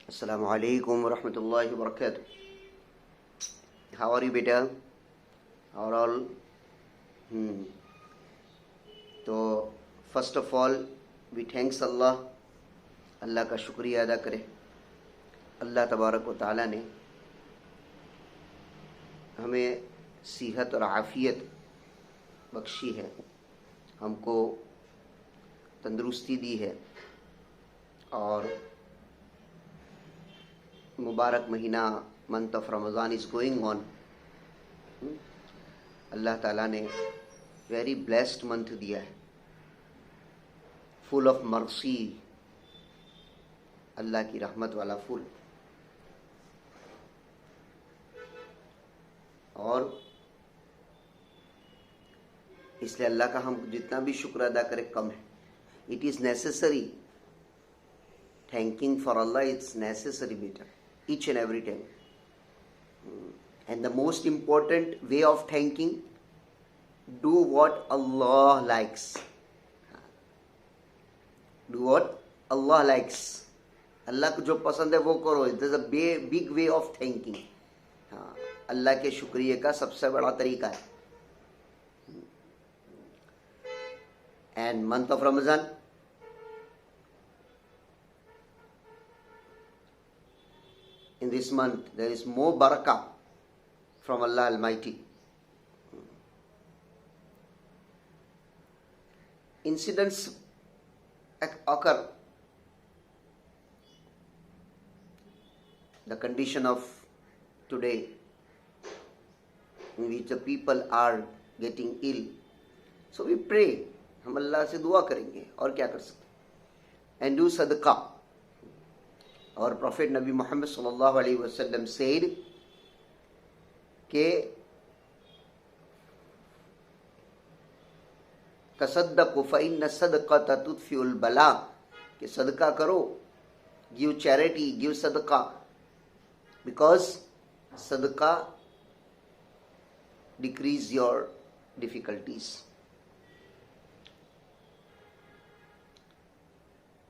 Assalamu alaikum wa rahmatullahi wa barakatuh. How are you, beta? How are all? तो first of all we thanks Allah का शुक्रिया अदा करें। अल्लाह तबारक व तआला ने हमें सेहत और आफ़ियत बख्शी है, हमको तंदुरुस्ती दी है और मुबारक महीना month of Ramzan is going on. Allah ताला ने वेरी ब्लेस्ड मंथ दिया है, फुल ऑफ मर्सी, अल्लाह की रहमत वाला फुल। और इसलिए अल्लाह का हम जितना भी शुक्र अदा करें कम है। It is necessary, thanking for Allah it's necessary बेटा, each and every time. And the most important way of thanking, do what Allah likes. Do what Allah likes. अल्लाह को जो पसंद है वो करो. There's a big way of thanking. हाँ, अल्लाह के शुक्रिया का सबसे बड़ा तरीका है. And month of Ramadan, in this month there is more barakah from Allah Almighty. Incidents occur, the condition of today in which the people are getting ill, so we pray, हम अल्लाह से दुआ करेंगे और क्या कर सकते, and do sadaqah. Our Prophet Nabi Muhammad sallallahu alaihi wasallam said कि तसद्दक़ु फ़इन्न सदक़त तुत्फ़िउल बला, कि सदका करो, give charity, give सदका, because सदका decrease your difficulties.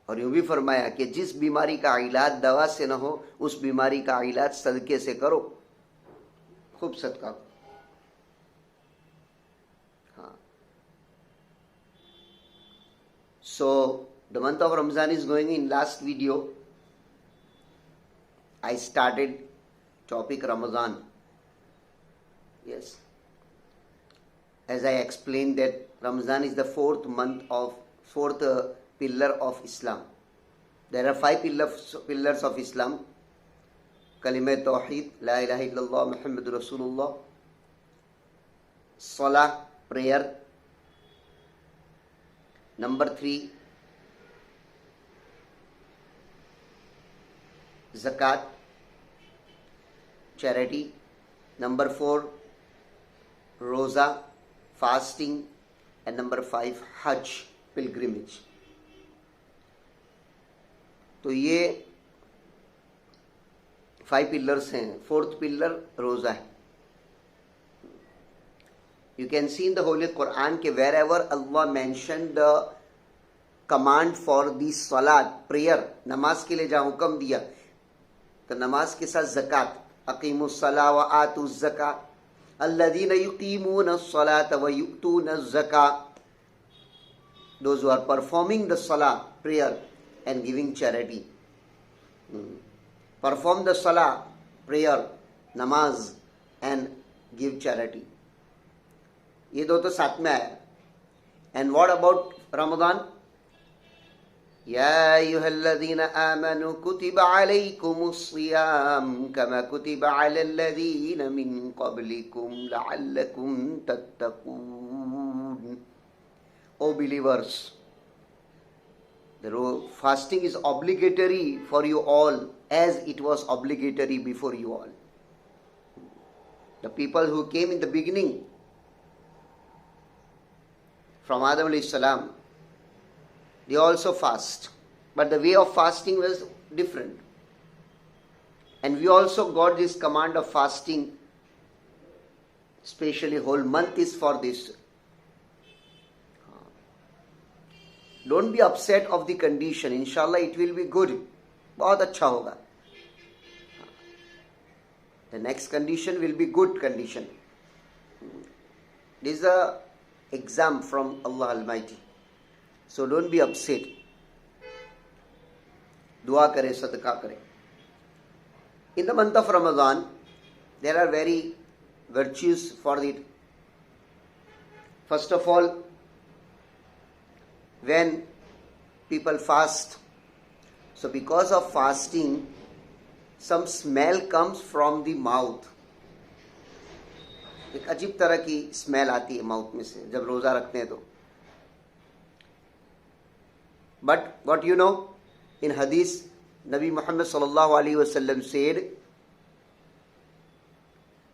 और यूँ भी फरमाया कि जिस बीमारी का इलाज दवा से न हो उस बीमारी का इलाज सदके से करो, खूब सदका। हाँ, so the month of Ramadan is going. In last video I started topic Ramadan. Yes, as I explained that Ramadan is the fourth pillar of Islam. There are 5 pillars of Islam: Kalimat Tawheed, La ilaha illallah, Muhammadur Rasulullah; Salah, prayer; number 3, Zakat, charity; number 4, Roza, fasting; and number 5, Hajj, pilgrimage. तो ये 5 pillars हैं. 4th pillar रोज़ा है. You can see in the Holy Quran कि wherever Allah mentioned the command for the salat, prayer, नमाज के लिए जहाँ हुक्म दिया, तो नमाज के साथ ज़कात, अकीमुस सला व आतुज़ ज़का, अल्लज़ीना युक़ीमूनस सलाता व यु'तूनज़ Zaka, those who are performing the salah, prayer, and giving charity. Perform the salah, prayer, namaz, and give charity. ये दो तो साथ में आया. And what about Ramadan? या अय्युहल्लज़ीना आमनू कुतिबा अलैकुमुस्सियाम कमा कुतिबा अलल्लज़ीना मिन क़ब्लिकुम लअल्लकुम तत्तक़ून. O believers, the fasting is obligatory for you all as it was obligatory before you all. The people who came in the beginning from Adam alayhi salam, they also fast, but the way of fasting was different. And we also got this command of fasting, especially whole month is for this. Don't be upset of the condition. Inshallah it will be good. बहुत अच्छा होगा. the next condition will be good condition. This is a exam from Allah Almighty. So don't be upset. Dua kare, sadaqah kare. In the month of Ramadan, there are very virtues for it. First of all, when people fast, so because of fasting, some smell comes from the mouth. एक अजीब तरह की smell आती है mouth में से जब रोजा रखते हैं तो. But what you know, in hadith, Nabi Muhammad sallallahu alaihi wasallam said,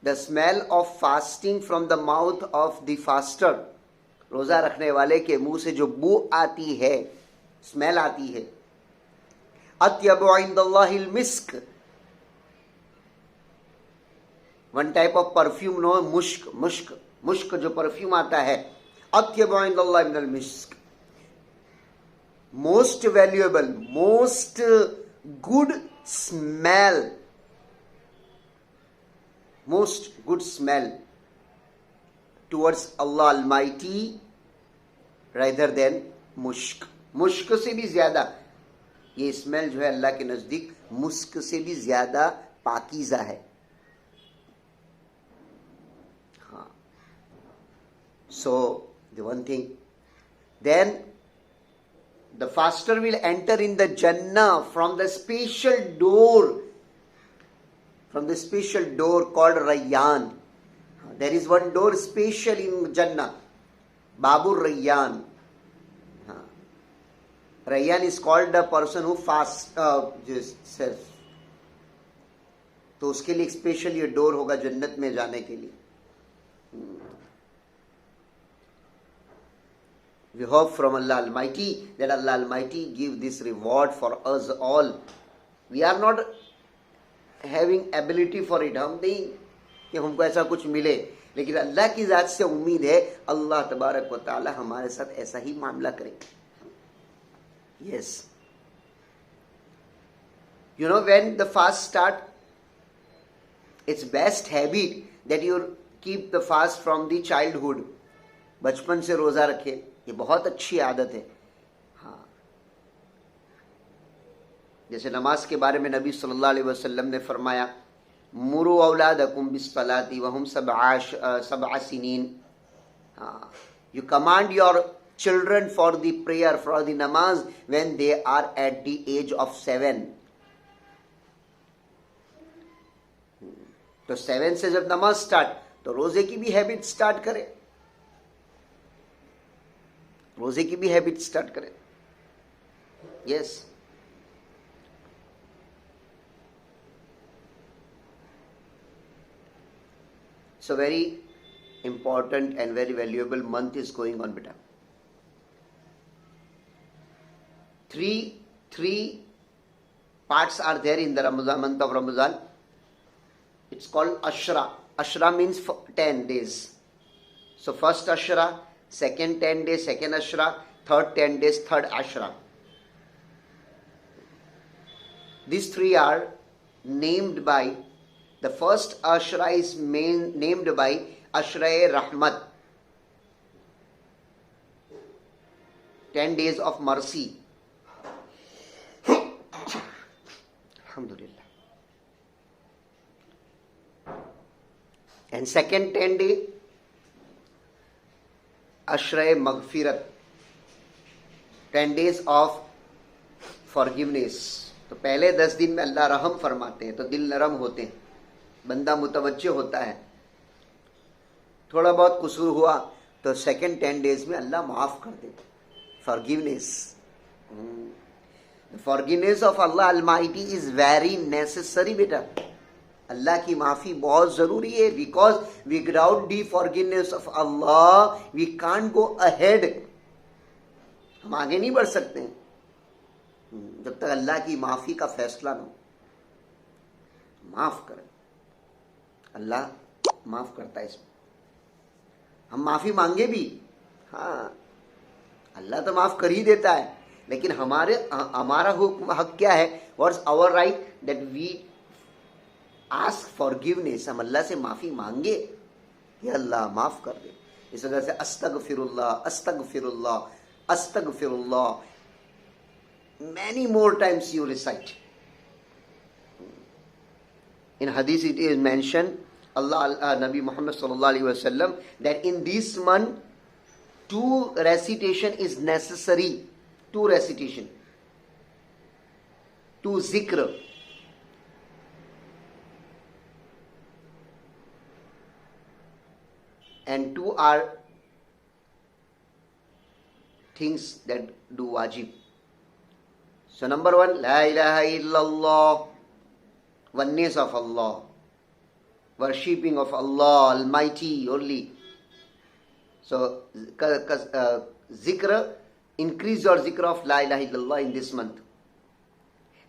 the smell of fasting from the mouth of the faster, रोजा रखने वाले के मुंह से जो बू आती है, स्मेल आती है, अत्यबु इंदल्लाहिल मिस्क, one type of perfume no, मुश्क जो परफ्यूम आता है, अत्यबु इंदल्लाहि मिनल मिस्क, most valuable, most good smell, most good smell towards Allah Almighty rather than मुश्क. मुश्क से भी ज्यादा ये स्मेल जो है अल्लाह के नजदीक मुस्क से भी ज्यादा पाकीज़ा है. हाँ. So the one thing, then the faster will enter in the Jannah from the special door, from the special door called Rayyan. There is one door special in Jannah, Babur Rayyan. Rayyan is called the person who fasts, just says. तो उसके लिए special ये door होगा जन्नत में जाने के लिए. We hope from Allah Almighty that Allah Almighty give this reward for us all. We are not having ability for it. हम नहीं कि हमको ऐसा कुछ मिले, लेकिन अल्लाह की जात से उम्मीद है अल्लाह तबारक व तआला हमारे साथ ऐसा ही मामला करेंगे. Yes. You know, when the fast start, it's best habit that you keep the fast from the childhood. बचपन से रोजा रखे, ये बहुत अच्छी आदत है. हाँ, जैसे नमाज के बारे में नबी सल्लल्लाहु अलैहि वसल्लम ने फरमाया, मुरु औलादकुम बिस्सलाति वहुम सबअ सिनीन. हाँ, you command your children for the prayer, for the namaz when they are at the age of 7. तो 7 से जब नमाज स्टार्ट, तो रोजे की भी हैबिट स्टार्ट करें. रोजे की भी हैबिट स्टार्ट करें. Yes. So very important and very valuable month is going on, beta. Three parts are there in the Ramadan, month of Ramadan. It's called Ashra. Ashra means 10 days. So first Ashra, second 10 days, second Ashra, third 10 days, third Ashra. These three are named by, the first Ashra is named by Ashra-e Rahmat, 10 days of mercy. Alhamdulillah. And second 10 day, Ashra-e Maghfirat, 10 days of forgiveness. तो पहले 10 दिन में अल्लाह रहम फरमाते हैं, तो दिल नरम होते हैं, बंदा मुतवज्जे होता है. थोड़ा बहुत कसूर हुआ तो सेकंड 10 डेज में अल्लाह माफ कर देते. Forgiveness. The forgiveness of Allah Almighty is very necessary, बेटा. अल्लाह की माफ़ी बहुत ज़रूरी है. Because without the forgiveness of Allah, we can't go ahead. हम आगे नहीं बढ़ सकते जब तक अल्लाह की माफ़ी का फैसला न हो. माफ़ करें, अल्लाह माफ़ करता है. इसमें हम माफ़ी मांगे भी, हाँ, अल्लाह तो माफ़ कर ही देता है, लेकिन हमारा हुक्म हक क्या है? What's our right? That we ask forgiveness, हम अल्लाह से माफी मांगे कि अल्लाह माफ कर दे। इस वजह से अस्तगफिरुल्लाह अस्तगफिरुल्लाह अस्तगफिरुल्लाह, many more times you recite. In hadith it is mentioned, Nabi Muhammad sallallahu alaihi wasallam, that in this month 2 recitation is necessary. 2 recitation, 2 zikr. And 2 are things that do wajib. So number 1, La ilaha illallah, oneness of Allah, worshipping of Allah Almighty only. So zikr, increase your zikr of La ilaha illallah in this month.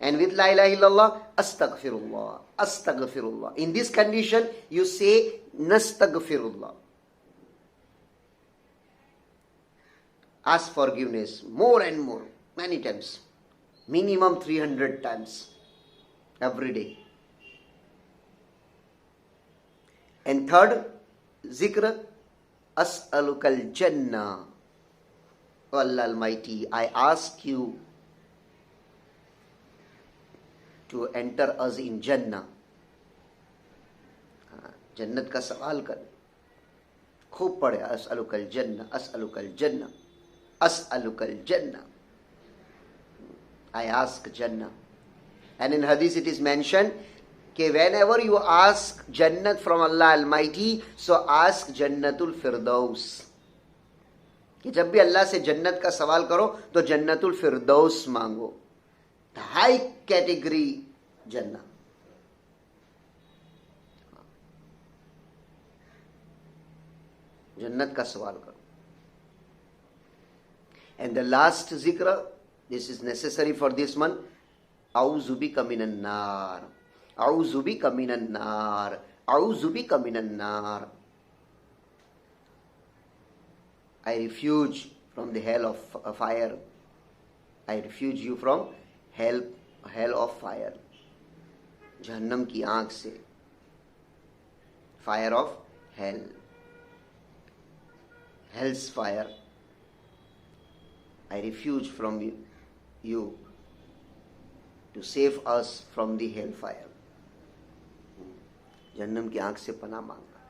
And with La ilaha illallah, astaghfirullah, astaghfirullah. In this condition, you say nastaghfirullah. Ask forgiveness more and more, many times. Minimum 300 times every day. And third zikr, as'alukal jannah. O Allah Almighty, I ask you to enter us in Jannah. जन्नत का सवाल कर, खूब पढ़े, असअलुकल जन्नह, असअलुकल जन्नह, असअलुकल जन्नह. I ask Jannah. And in hadith it is mentioned that whenever you ask Jannat from Allah Almighty, so ask Jannatul Firdaus. कि जब भी अल्लाह से जन्नत का सवाल करो तो जन्नतुल फिरदौस मांगो, द हाई कैटेगरी जन्नत. जन्नत का सवाल करो. And the last zikr, this is necessary for this month, A'udhu bika minan nar, A'udhu bika minan nar, A'udhu bika minan nar. I refuge from the hell of fire. I refuge you from hell of fire. जहन्नम की आग से, fire of hell, hell's fire. I refuge from you to save us from the hellfire. जहन्नम की आग से पनाह मांगा.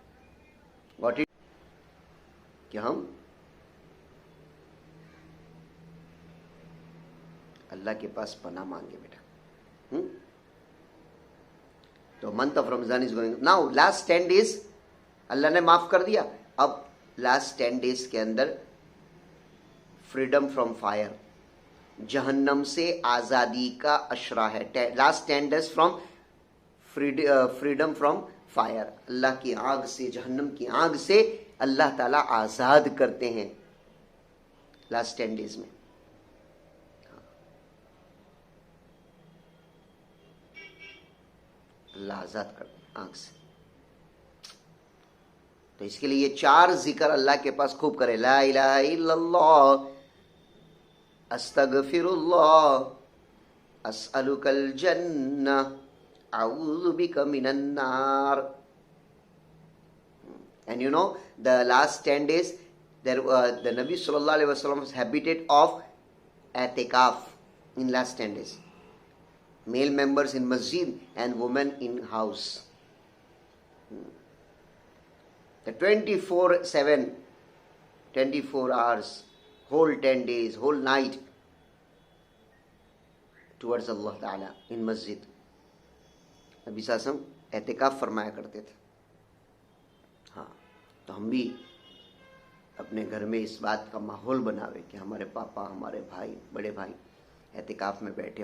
What it? कि हम अल्लाह के पास पनाह मांगे बेटा. तो month of Ramzan is going now. Last 10 days अल्लाह ने माफ कर दिया. अब लास्ट 10 days के अंदर फ्रीडम फ्रॉम फायर, जहन्नम से आजादी का अशरा है. Last 10 days from freedom from fire. अल्लाह की आग से, जहन्नम की आग से अल्लाह ताला आजाद करते हैं लास्ट 10 days में. अल्लाह आजाद कर आंख से. तो इसके लिए ये 4 जिक्र अल्लाह के पास खूब करे. ला इलाहा इल्लल्लाह, अस्तगफिरुल्लाह, अस्अलुकल जन्नह, अऊज़ु बिका मिनन नार. And you know, the last 10 days, the Nabi sallallahu alaihi wasallam was habited of i'tikaf in last 10 days. Male members in masjid and women in house. The 24/7, 24 hours, whole 10 days, whole night towards Allah Ta'ala in masjid. नबी सासम एहतिकाफ फरमाया करते थे. हाँ, तो हम भी अपने घर में इस बात का माहौल बनावे कि हमारे पापा, हमारे भाई, बड़े भाई एहतिकाफ में बैठे